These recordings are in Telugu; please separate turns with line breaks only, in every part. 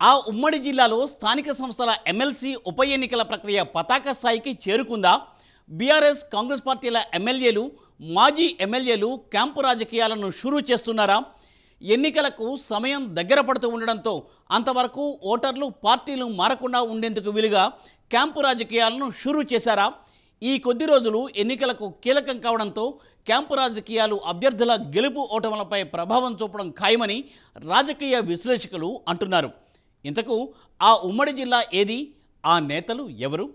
ఆ ఉమ్మడి జిల్లాలో స్థానిక సంస్థల ఎమ్మెల్సీ ఉప ఎన్నికల ప్రక్రియ పతాక స్థాయికి చేరుకుందా? బీఆర్ఎస్ కాంగ్రెస్ పార్టీల ఎమ్మెల్యేలు, మాజీ ఎమ్మెల్యేలు క్యాంపు రాజకీయాలను షురూ చేస్తున్నారా? ఎన్నికలకు సమయం దగ్గర పడుతూ ఉండడంతో అంతవరకు ఓటర్లు పార్టీలు మారకుండా ఉండేందుకు వీలుగా క్యాంపు రాజకీయాలను షురూ చేశారా? ఈ కొద్ది రోజులు ఎన్నికలకు కీలకం కావడంతో క్యాంపు రాజకీయాలు అభ్యర్థుల గెలుపు ఓటములపై ప్రభావం చూపడం ఖాయమని రాజకీయ విశ్లేషకులు అంటున్నారు. ఇంతకు ఆ ఉమ్మడి జిల్లా ఏది? ఆ నేతలు ఎవరు?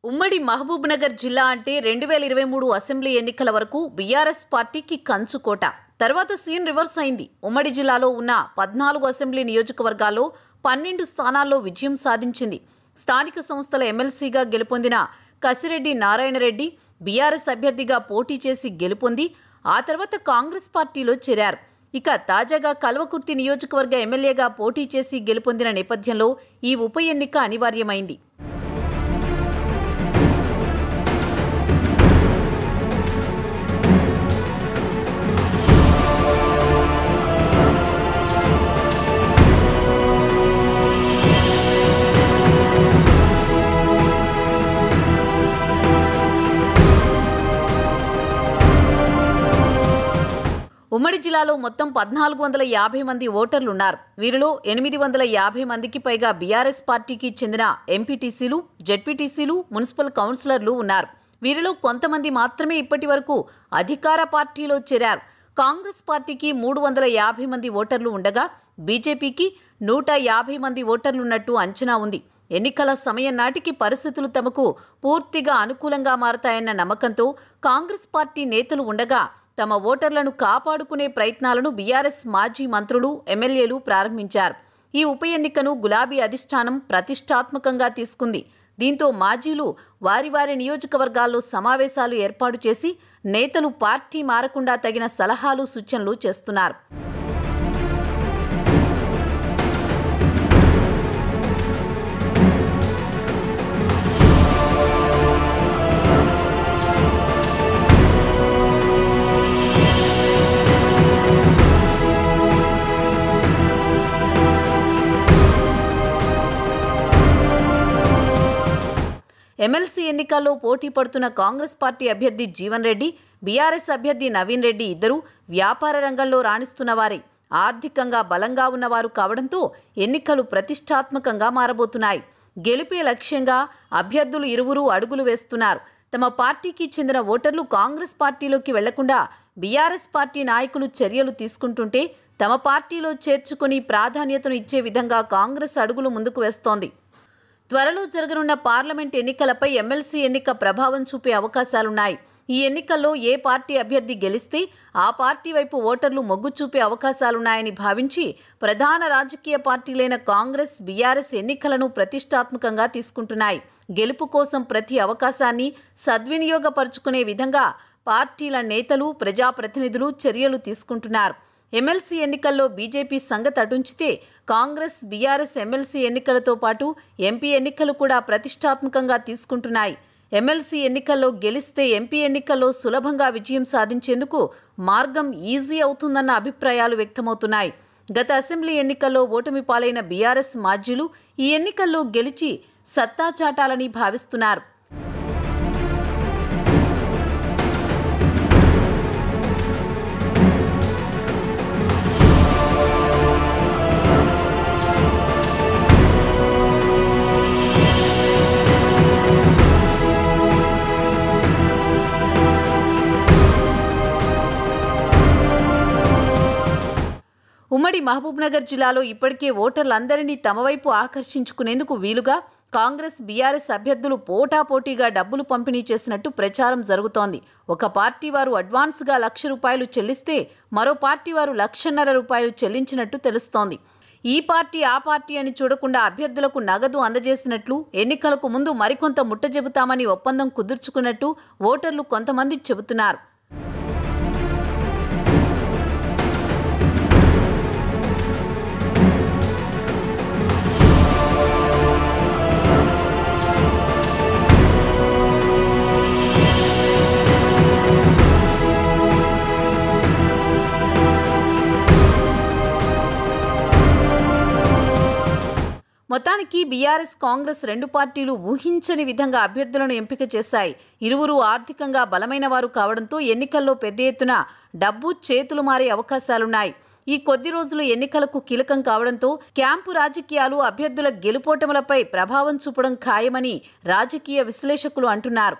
ఉమ్మడి మహబూబ్నగర్ జిల్లా అంటే 2023 అసెంబ్లీ ఎన్నికల వరకు బీఆర్ఎస్ పార్టీకి కంచుకోట. తర్వాత సీన్ రివర్స్ అయింది. ఉమ్మడి జిల్లాలో ఉన్న 14 అసెంబ్లీ నియోజకవర్గాల్లో 12 స్థానాల్లో విజయం సాధించింది. స్థానిక సంస్థల ఎమ్మెల్సీగా గెలుపొందిన కసిరెడ్డి నారాయణరెడ్డి బీఆర్ఎస్ అభ్యర్థిగా పోటీ చేసి గెలుపొంది ఆ తర్వాత కాంగ్రెస్ పార్టీలో చేరారు. ఇక తాజాగా కల్వకుర్తి నియోజకవర్గ ఎమ్మెల్యేగా పోటీ చేసి గెలుపొందిన నేపథ్యంలో ఈ ఉప ఎన్నిక అనివార్యమైంది. ఉమ్మడి జిల్లాలో మొత్తం 1450 మంది ఓటర్లున్నారు. వీరిలో 850 మందికి పైగా బీఆర్ఎస్ పార్టీకి చెందిన ఎంపీటీసీలు, జెడ్పీటీసీలు, మున్సిపల్ కౌన్సిలర్లు ఉన్నారు. వీరిలో కొంతమంది మాత్రమే ఇప్పటి వరకు అధికార పార్టీలో చేరారు. కాంగ్రెస్ పార్టీకి 350 మంది ఓటర్లు ఉండగా బీజేపీకి 150 మంది ఓటర్లున్నట్టు అంచనా ఉంది. ఎన్నికల సమయం నాటికి పరిస్థితులు తమకు పూర్తిగా అనుకూలంగా మారతాయన్న నమ్మకంతో కాంగ్రెస్ పార్టీ నేతలు ఉండగా తమ ఓటర్లను కాపాడుకునే ప్రయత్నాలను బీఆర్ఎస్ మాజీ మంత్రులు, ఎమ్మెల్యేలు ప్రారంభించారు. ఈ ఉప ఎన్నికను గులాబీ అధిష్టానం ప్రతిష్టాత్మకంగా తీసుకుంది. దీంతో మాజీలు వారి వారి నియోజకవర్గాల్లో సమావేశాలు ఏర్పాటు చేసి నేతలు పార్టీ మారకుండా తగిన సలహాలు, సూచనలు చేస్తున్నారు. ఎమ్మెల్సీ ఎన్నికల్లో పోటీ పడుతున్న కాంగ్రెస్ పార్టీ అభ్యర్థి జీవన్ రెడ్డి, బీఆర్ఎస్ అభ్యర్థి నవీన్ రెడ్డి ఇద్దరూ వ్యాపార రంగంలో రాణిస్తున్న వారే. ఆర్థికంగా బలంగా ఉన్నవారు కావడంతో ఎన్నికలు ప్రతిష్టాత్మకంగా మారబోతున్నాయి. గెలిపే లక్ష్యంగా అభ్యర్థులు ఇరువురు అడుగులు వేస్తున్నారు. తమ పార్టీకి చెందిన ఓటర్లు కాంగ్రెస్ పార్టీలోకి వెళ్లకుండా బీఆర్ఎస్ పార్టీ నాయకులు చర్యలు తీసుకుంటుంటే తమ పార్టీలో చేర్చుకుని ప్రాధాన్యతను ఇచ్చే విధంగా కాంగ్రెస్ అడుగులు ముందుకు వేస్తోంది. త్వరలో జరగనున్న పార్లమెంట్ ఎన్నికలపై ఎమ్మెల్సీ ఎన్నిక ప్రభావం చూపే అవకాశాలున్నాయి. ఈ ఎన్నికల్లో ఏ పార్టీ అభ్యర్థి గెలిస్తే ఆ పార్టీ వైపు ఓటర్లు మొగ్గు చూపే అవకాశాలున్నాయని భావించి ప్రధాన రాజకీయ పార్టీలైన కాంగ్రెస్, బీఆర్ఎస్ ఎన్నికలను ప్రతిష్టాత్మకంగా తీసుకుంటున్నాయి. గెలుపు కోసం ప్రతి అవకాశాన్ని సద్వినియోగపరుచుకునే విధంగా పార్టీల నేతలు, ప్రజాప్రతినిధులు చర్యలు తీసుకుంటున్నారు. ఎమ్మెల్సీ ఎన్నికల్లో బీజేపీ సంగతి అటుంచితే కాంగ్రెస్, బీఆర్ఎస్ ఎమ్మెల్సీ ఎన్నికలతో పాటు ఎంపీ ఎన్నికలు కూడా ప్రతిష్టాత్మకంగా తీసుకుంటున్నాయి. ఎమ్మెల్సీ ఎన్నికల్లో గెలిస్తే ఎంపీ ఎన్నికల్లో సులభంగా విజయం సాధించేందుకు మార్గం ఈజీ అవుతుందన్న అభిప్రాయాలు వ్యక్తమవుతున్నాయి. గత అసెంబ్లీ ఎన్నికల్లో ఓటమి పాలైన బీఆర్ఎస్ మాజీలు ఈ ఎన్నికల్లో గెలిచి సత్తా చాటాలని భావిస్తున్నారు. ఉమ్మడి మహబూబ్నగర్ జిల్లాలో ఇప్పటికే ఓటర్లందరినీ తమ వైపు ఆకర్షించుకునేందుకు వీలుగా కాంగ్రెస్, బీఆర్ఎస్ అభ్యర్థులు పోటాపోటీగా డబ్బులు పంపిణీ చేసినట్టు ప్రచారం జరుగుతోంది. ఒక పార్టీ వారు అడ్వాన్స్గా ₹1,00,000 చెల్లిస్తే మరో పార్టీ వారు ₹1,50,000 చెల్లించినట్టు తెలుస్తోంది. ఈ పార్టీ ఆ పార్టీ అని చూడకుండా అభ్యర్థులకు నగదు అందజేసినట్లు, ఎన్నికలకు ముందు మరికొంత ముట్టజెబుతామని ఒప్పందం కుదుర్చుకున్నట్టు ఓటర్లు కొంతమంది చెబుతున్నారు. నిజానికి బీఆర్ఎస్ కాంగ్రెస్ రెండు పార్టీలు ఊహించని విధంగా అభ్యర్థులను ఎంపిక చేశాయి. ఇరువురు ఆర్థికంగా బలమైన వారు కావడంతో ఎన్నికల్లో పెద్ద ఎత్తున డబ్బు చేతులు మారే అవకాశాలున్నాయి. ఈ కొద్ది రోజులు ఎన్నికలకు కీలకం కావడంతో క్యాంపు రాజకీయాలు అభ్యర్థుల గెలుపోటములపై ప్రభావం చూపడం ఖాయమని రాజకీయ విశ్లేషకులు అంటున్నారు.